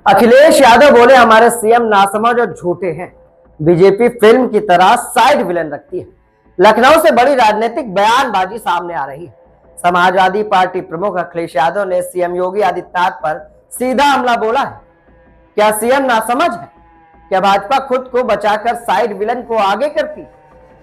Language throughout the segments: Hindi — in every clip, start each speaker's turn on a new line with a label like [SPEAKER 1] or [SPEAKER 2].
[SPEAKER 1] अखिलेश यादव बोले हमारे सीएम नासमझ और झूठे हैं। बीजेपी फिल्म की तरह साइड विलन रखती है। लखनऊ से बड़ी राजनीतिक बयानबाजी सामने आ रही है। समाजवादी पार्टी प्रमुख अखिलेश यादव ने सीएम योगी आदित्यनाथ पर सीधा हमला बोला है। क्या सीएम नासमझ है? क्या भाजपा खुद को बचाकर साइड विलन को आगे करती?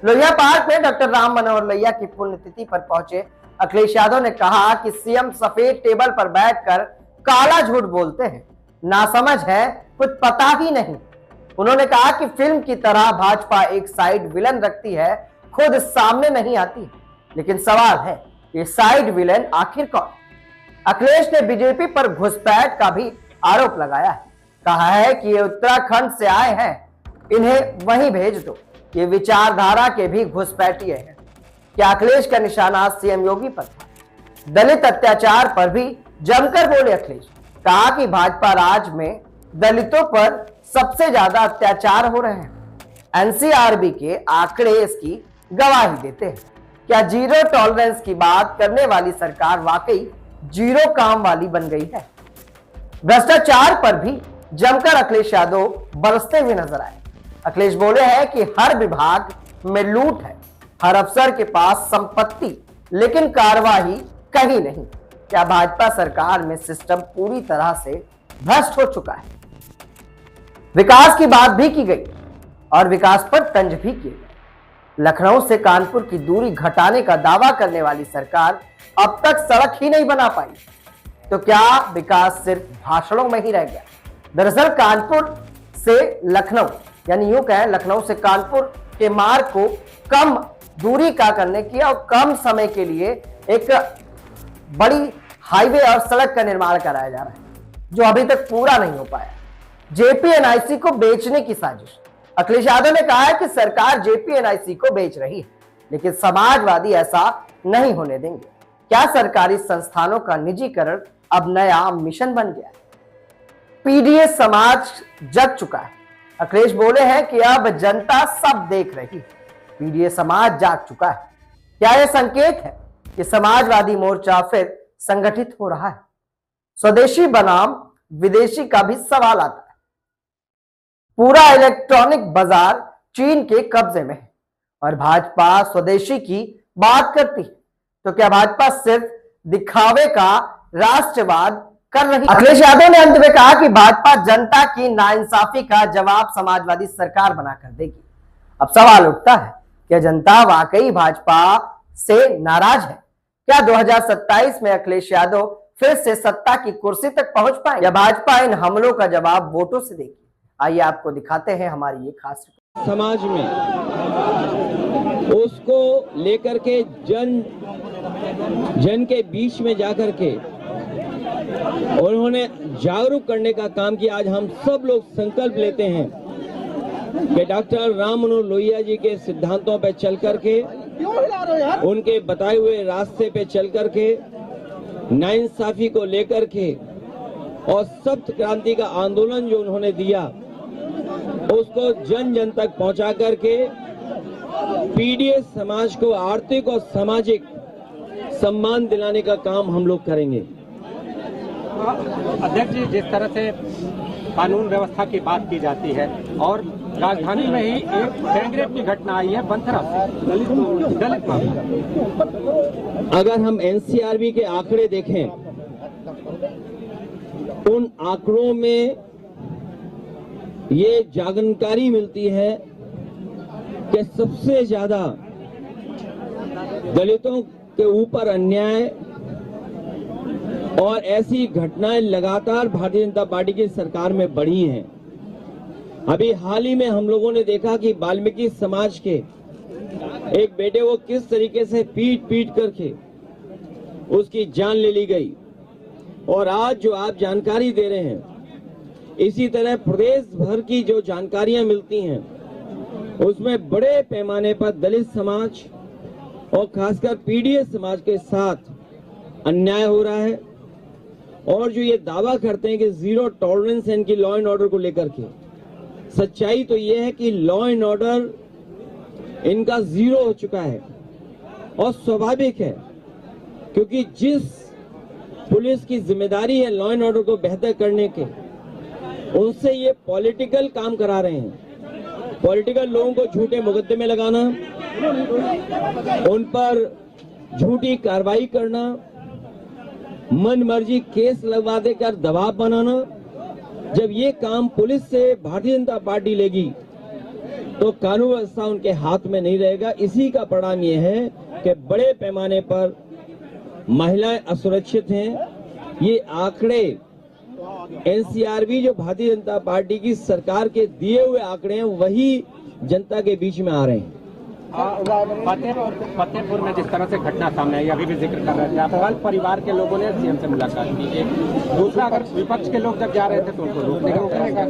[SPEAKER 1] लोहिया पार्क में डॉक्टर राम मनोहर लोहिया की पुण्यतिथि पर पहुंचे अखिलेश यादव ने कहा कि सीएम सफेद टेबल पर बैठकर काला झूठ बोलते हैं, नासमझ है, कुछ पता ही नहीं। उन्होंने कहा कि फिल्म की तरह भाजपा एक साइड विलन रखती है, खुद सामने नहीं आती। लेकिन सवाल है, ये साइड विलन आखिर कौन? अखिलेश ने बीजेपी पर घुसपैठ का भी आरोप लगाया है। कहा है कि ये उत्तराखंड से आए हैं, इन्हें वहीं भेज दो। ये विचारधारा के भी घुसपैठिए हैं। क्या अखिलेश का निशाना सीएम योगी पर था? दलित अत्याचार पर भी जमकर बोले अखिलेश। कहा कि भाजपा राज में दलितों पर सबसे ज्यादा अत्याचार हो रहे हैं। एनसीआरबी के आंकड़े इसकी गवाही देते हैं। क्या जीरो टॉलरेंस की बात करने वाली सरकार वाकई जीरो काम वाली बन गई है? भ्रष्टाचार पर भी जमकर अखिलेश यादव बरसते हुए नजर आए। अखिलेश बोले हैं कि हर विभाग में लूट है, हर अफसर के पास संपत्ति, लेकिन कार्रवाई कहीं नहीं। क्या भाजपा सरकार में सिस्टम पूरी तरह से भ्रष्ट हो चुका है? विकास की बात भी की गई और विकास पर तंज भी किए गए। लखनऊ से कानपुर की दूरी घटाने का दावा करने वाली सरकार अब तक सड़क ही नहीं बना पाई। तो क्या विकास सिर्फ भाषणों में ही रह गया? दरअसल कानपुर से लखनऊ, यानी यूं कहें लखनऊ से कानपुर के मार्ग को कम दूरी का करने की और कम समय के लिए एक बड़ी हाईवे और सड़क का निर्माण कराया जा रहा है, जो अभी तक पूरा नहीं हो पाया। जेपीएनआईसी को बेचने की साजिश। अखिलेश यादव ने कहा है कि सरकार जेपीएनआईसी को बेच रही है, लेकिन समाजवादी ऐसा नहीं होने देंगे। क्या सरकारी संस्थानों का निजीकरण अब नया मिशन बन गया है? पीडीए समाज जग चुका है। अखिलेश बोले हैं कि अब जनता सब देख रही है, पीडीए समाज जाग चुका है। क्या यह संकेत है कि समाजवादी मोर्चा फिर संगठित हो रहा है? स्वदेशी बनाम विदेशी का भी सवाल आता है। पूरा इलेक्ट्रॉनिक बाजार चीन के कब्जे में है और भाजपा स्वदेशी की बात करती है। तो क्या भाजपा सिर्फ दिखावे का राष्ट्रवाद कर रही है? अखिलेश यादव ने अंत में कहा कि भाजपा जनता की नाइंसाफी का जवाब समाजवादी सरकार बनाकर देगी। अब सवाल उठता है, क्या जनता वाकई भाजपा से नाराज है? क्या 2027 में अखिलेश यादव फिर से सत्ता की कुर्सी तक पहुंच पाए, या भाजपा इन हमलों का जवाब वोटों से देगी? आइए आपको दिखाते हैं हमारी ये खास रिपोर्ट।
[SPEAKER 2] समाज में उसको लेकर के जन के बीच में जाकर के उन्होंने जागरूक करने का काम किया। आज हम सब लोग संकल्प लेते हैं कि डॉक्टर राम मनोहर लोहिया जी के सिद्धांतों पर चल करके, उनके बताए हुए रास्ते पे चल करके, नाइंसाफी को लेकर के और सप्त क्रांति का आंदोलन जो उन्होंने दिया उसको जन जन तक पहुंचा करके पीडीए समाज को आर्थिक और सामाजिक सम्मान दिलाने का काम हम लोग करेंगे।
[SPEAKER 3] अध्यक्ष जी, जिस तरह से कानून व्यवस्था की बात की जाती है और राजधानी में ही एक गैंगरेप की घटना आई है बंथरा से, दलित मामला।
[SPEAKER 2] अगर हम एनसीआरबी के आंकड़े देखें, उन आंकड़ों में ये जानकारी मिलती है कि सबसे ज्यादा दलितों के ऊपर अन्याय और ऐसी घटनाएं लगातार भारतीय जनता पार्टी की सरकार में बढ़ी हैं। अभी हाल ही में हम लोगों ने देखा कि वाल्मीकि समाज के एक बेटे को किस तरीके से पीट करके उसकी जान ले ली गई। और आज जो आप जानकारी दे रहे हैं, इसी तरह प्रदेश भर की जो जानकारियां मिलती हैं उसमें बड़े पैमाने पर दलित समाज और खासकर पीडीए समाज के साथ अन्याय हो रहा है। और जो ये दावा करते हैं कि जीरो टॉलरेंस है इनकी लॉ एंड ऑर्डर को लेकर के, सच्चाई तो ये है कि लॉ एंड ऑर्डर इनका जीरो हो चुका है। और स्वाभाविक है, क्योंकि जिस पुलिस की जिम्मेदारी है लॉ एंड ऑर्डर को बेहतर करने के, उनसे ये पॉलिटिकल काम करा रहे हैं। पॉलिटिकल लोगों को झूठे मुकदमे लगाना, उन पर झूठी कार्रवाई करना, मन मर्जी केस लगवा देकर दबाव बनाना। जब ये काम पुलिस से भारतीय जनता पार्टी लेगी तो कानून व्यवस्था उनके हाथ में नहीं रहेगा। इसी का परिणाम ये है कि बड़े पैमाने पर महिलाएं असुरक्षित हैं। ये आंकड़े एनसीआरबी जो भारतीय जनता पार्टी की सरकार के दिए हुए आंकड़े हैं वही जनता के बीच में आ रहे हैं।
[SPEAKER 3] फतेहपुर में जिस तरह से घटना सामने आई, अभी भी जिक्र कर रहे थे आप, कल परिवार के लोगों ने सीएम से मुलाकात की। दूसरा, अगर विपक्ष के लोग जब जा रहे थे तो उनको रोकने का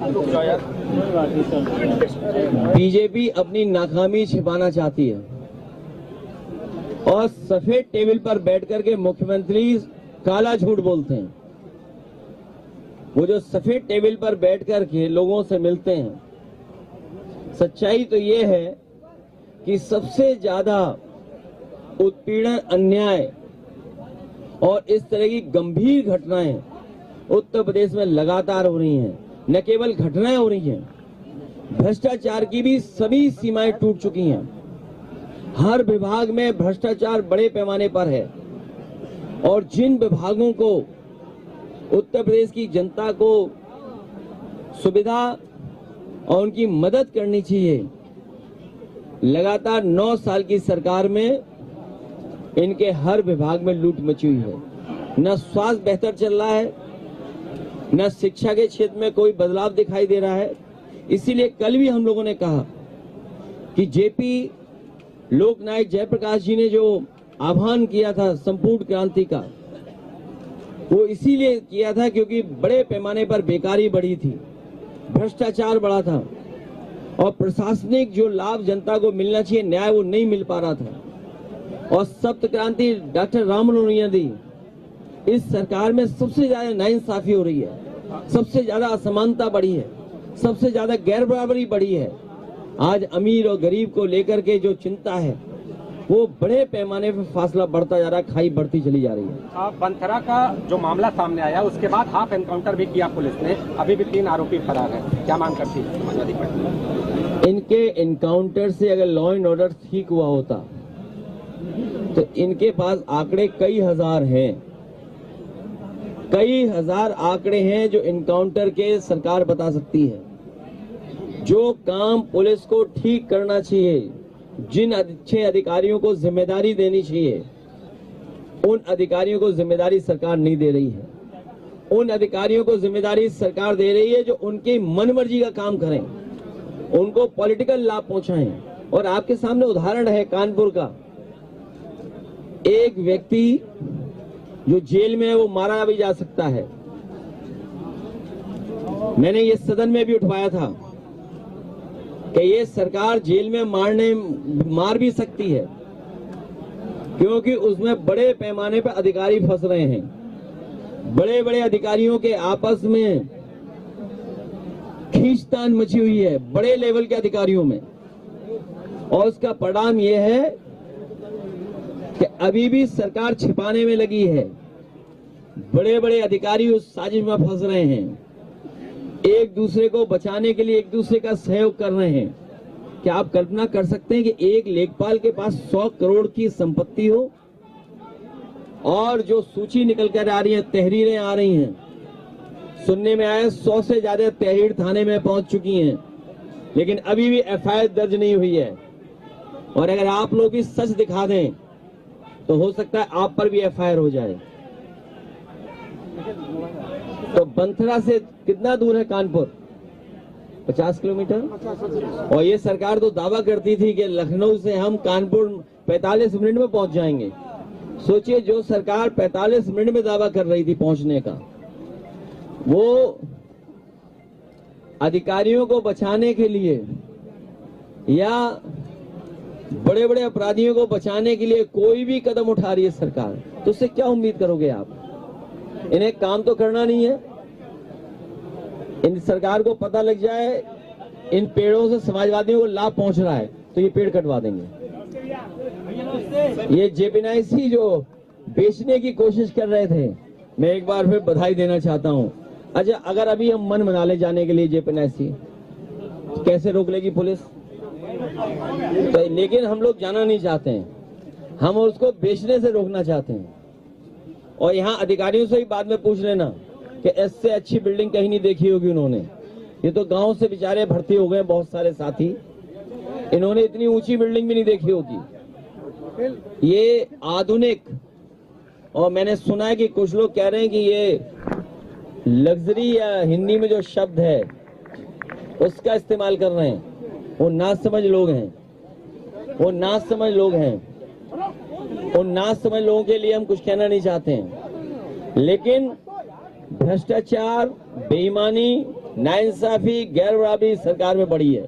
[SPEAKER 2] बीजेपी अपनी नाकामी छिपाना चाहती है और सफेद टेबल पर बैठ करके मुख्यमंत्री काला झूठ बोलते हैं। वो जो सफेद टेबल पर बैठ करके लोगों से मिलते हैं, सच्चाई तो ये है कि सबसे ज्यादा उत्पीड़न, अन्याय और इस तरह की गंभीर घटनाएं उत्तर प्रदेश में लगातार हो रही हैं। न केवल घटनाएं हो रही हैं, भ्रष्टाचार की भी सभी सीमाएं टूट चुकी हैं। हर विभाग में भ्रष्टाचार बड़े पैमाने पर है और जिन विभागों को उत्तर प्रदेश की जनता को सुविधा और उनकी मदद करनी चाहिए, लगातार 9 साल की सरकार में इनके हर विभाग में लूट मची हुई है। न स्वास्थ्य बेहतर चल रहा है, न शिक्षा के क्षेत्र में कोई बदलाव दिखाई दे रहा है। इसीलिए कल भी हम लोगों ने कहा कि जेपी लोकनायक जयप्रकाश जी ने जो आह्वान किया था संपूर्ण क्रांति का, वो इसीलिए किया था क्योंकि बड़े पैमाने पर बेकारी बढ़ी थी, भ्रष्टाचार बढ़ा था और प्रशासनिक जो लाभ जनता को मिलना चाहिए, न्याय, वो नहीं मिल पा रहा था। और सप्त क्रांति डॉक्टर राम मनोहर लोहिया दी, इस सरकार में सबसे ज्यादा नाइंसाफी हो रही है, सबसे ज्यादा असमानता बढ़ी है, सबसे ज्यादा गैर बराबरी बढ़ी है। आज अमीर और गरीब को लेकर के जो चिंता है वो बड़े पैमाने पर फासला बढ़ता जा रहा है, खाई बढ़ती चली जा रही है।
[SPEAKER 3] बंथरा का जो मामला सामने आया उसके बाद हाफ एनकाउंटर भी किया पुलिस ने, अभी भी 3 आरोपी फरार हैं। क्या मांग करती है समाजवादी पार्टी?
[SPEAKER 2] इनके एनकाउंटर से अगर लॉ एंड ऑर्डर ठीक हुआ होता तो इनके पास आंकड़े कई हजार हैं, कई हजार आंकड़े हैं जो एनकाउंटर के सरकार बता सकती है। जो काम पुलिस को ठीक करना चाहिए, जिन अच्छे अधिकारियों को जिम्मेदारी देनी चाहिए, उन अधिकारियों को जिम्मेदारी सरकार नहीं दे रही है। उन अधिकारियों को जिम्मेदारी सरकार दे रही है जो उनकी मनमर्जी का काम करें, उनको पॉलिटिकल लाभ पहुंचाएं। और आपके सामने उदाहरण है कानपुर का, एक व्यक्ति जो जेल में है वो मारा भी जा सकता है। मैंने ये सदन में भी उठवाया था कि ये सरकार जेल में मार भी सकती है क्योंकि उसमें बड़े पैमाने पर अधिकारी फंस रहे हैं। बड़े बड़े अधिकारियों के आपस में खींचतान मची हुई है, बड़े लेवल के अधिकारियों में, और उसका परिणाम यह है कि अभी भी सरकार छिपाने में लगी है। बड़े बड़े अधिकारी उस साजिश में फंस रहे हैं, एक दूसरे को बचाने के लिए एक दूसरे का सहयोग कर रहे हैं। क्या आप कल्पना कर सकते हैं कि एक लेखपाल के पास 100 करोड़ की संपत्ति हो और जो सूची निकल कर आ रही है, तहरीरें आ रही हैं, सुनने में आया 100 से ज्यादा तहरीर थाने में पहुंच चुकी हैं, लेकिन अभी भी एफआईआर दर्ज नहीं हुई है। और अगर आप लोग भी सच दिखा दें तो हो सकता है आप पर भी एफआईआर हो जाए। तो बंथरा से कितना दूर है कानपुर? 50 किलोमीटर। और ये सरकार तो दावा करती थी कि लखनऊ से हम कानपुर 45 मिनट में पहुंच जाएंगे। सोचिए, जो सरकार 45 मिनट में दावा कर रही थी पहुंचने का, वो अधिकारियों को बचाने के लिए या बड़े बड़े अपराधियों को बचाने के लिए कोई भी कदम उठा रही है सरकार, तो उससे क्या उम्मीद करोगे आप? इन्हें काम तो करना नहीं है। इन सरकार को पता लग जाए इन पेड़ों से समाजवादियों को लाभ पहुंच रहा है तो ये पेड़ कटवा देंगे। ये जेपीएनआईसी जो बेचने की कोशिश कर रहे थे, मैं एक बार फिर बधाई देना चाहता हूं। अच्छा, अगर अभी हम मन बना ले जाने के लिए जेपीएनआईसी, कैसे रोक लेगी पुलिस? तो लेकिन हम लोग जाना नहीं चाहते हैं, हम उसको बेचने से रोकना चाहते हैं। और यहाँ अधिकारियों से ही बाद में पूछ लेना कि इससे अच्छी बिल्डिंग कहीं नहीं देखी होगी उन्होंने। ये तो गांव से बेचारे भर्ती हो गए बहुत सारे साथी, इन्होंने इतनी ऊंची बिल्डिंग भी नहीं देखी होगी। ये आधुनिक, और मैंने सुना है कि कुछ लोग कह रहे हैं कि ये लग्जरी या हिंदी में जो शब्द है उसका इस्तेमाल कर रहे हैं। वो नासमझ लोग हैं, वो नासमझ लोग हैं। उन नासमझ लोगों के लिए हम कुछ कहना नहीं चाहते हैं, लेकिन भ्रष्टाचार, बेईमानी, नाइंसाफी, गैर बराबरी सरकार में बढ़ी है।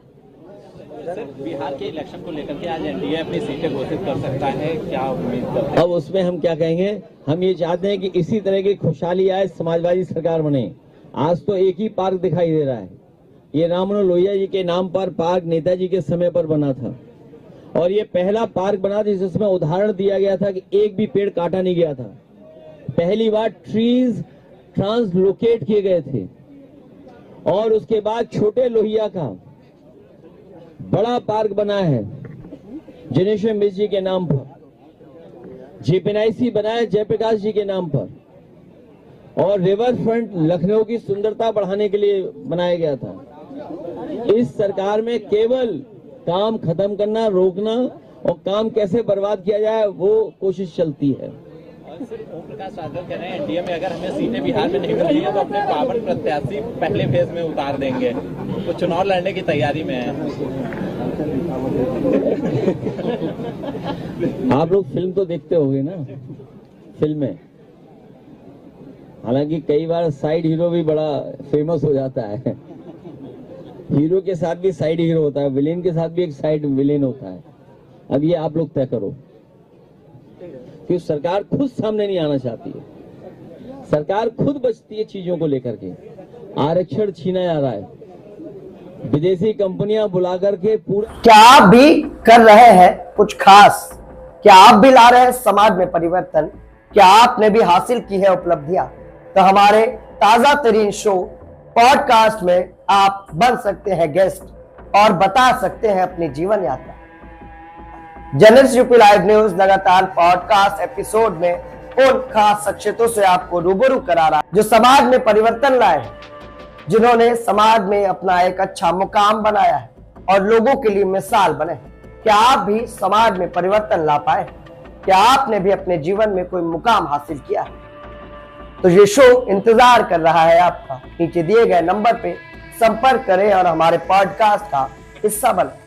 [SPEAKER 4] सर, बिहार के इलेक्शन को लेकर के आज एनडीए अपनी सीटें घोषित कर सकता है, क्या उम्मीद करते हैं?
[SPEAKER 2] अब उसमें हम क्या कहेंगे? हम ये चाहते हैं कि इसी तरह की खुशहाली आए, समाजवादी सरकार बने। आज तो एक ही पार्क दिखाई दे रहा है, ये राम मनोहर लोहिया जी के नाम पर पार्क नेताजी के समय पर बना था, और ये पहला पार्क बना था जिसमें उदाहरण दिया गया था कि एक भी पेड़ काटा नहीं गया था। पहली बार ट्रीज ट्रांसलोकेट किए गए थे, और उसके बाद छोटे लोहिया का बड़ा पार्क बना है जिनेश्वर मिश्र जी के नाम पर। जेपीएनआईसी बना है जयप्रकाश जी के नाम पर, और रिवर फ्रंट लखनऊ की सुंदरता बढ़ाने के लिए बनाया गया था। इस सरकार में केवल काम खत्म करना, रोकना, और काम कैसे बर्बाद किया जाए वो कोशिश चलती है।
[SPEAKER 4] और सिर्फ ओम प्रकाश यादव कह रहे हैं एनडीए में अगर हमें सीटें बिहार में नहीं मिलती हैं तो अपने पावन प्रत्याशी पहले फेज में उतार देंगे, तो चुनाव लड़ने की तैयारी में है।
[SPEAKER 2] आप लोग फिल्म तो देखते होंगे ना, फिल्में। हालांकि कई बार साइड हीरो भी बड़ा फेमस हो जाता है। हीरो के साथ भी साइड हीरो होता है, विलेन के साथ भी एक साइड विलेन होता है। अब ये आप लोग तय करो कि सरकार खुद सामने नहीं आना चाहती है, सरकार खुद बचती है चीजों को लेकर के। आरक्षण छीना जा रहा है, विदेशी कंपनियां बुला करके पूरा।
[SPEAKER 1] क्या आप भी कर रहे हैं कुछ खास? क्या आप भी ला रहे हैं समाज में परिवर्तन? क्या आपने भी हासिल की है उपलब्धियां? तो हमारे ताजा तरीन शो पॉडकास्ट में आप बन सकते हैं गेस्ट और बता सकते हैं अपनी जीवन यात्रा। जर्नलिस्ट यूपी लाइव न्यूज लगातार पॉडकास्ट एपिसोड में उन खास शख्सियतों से आपको रूबरू करा रहा है जो समाज में परिवर्तन लाए हैं, जिन्होंने समाज में अपना एक अच्छा मुकाम बनाया है और लोगों के लिए मिसाल बने। क्या आप भी समाज में परिवर्तन ला पाए? क्या आपने भी अपने जीवन में कोई मुकाम हासिल किया है? तो ये शो इंतजार कर रहा है आपका। नीचे दिए गए नंबर पे संपर्क करें और हमारे पॉडकास्ट का हिस्सा बने।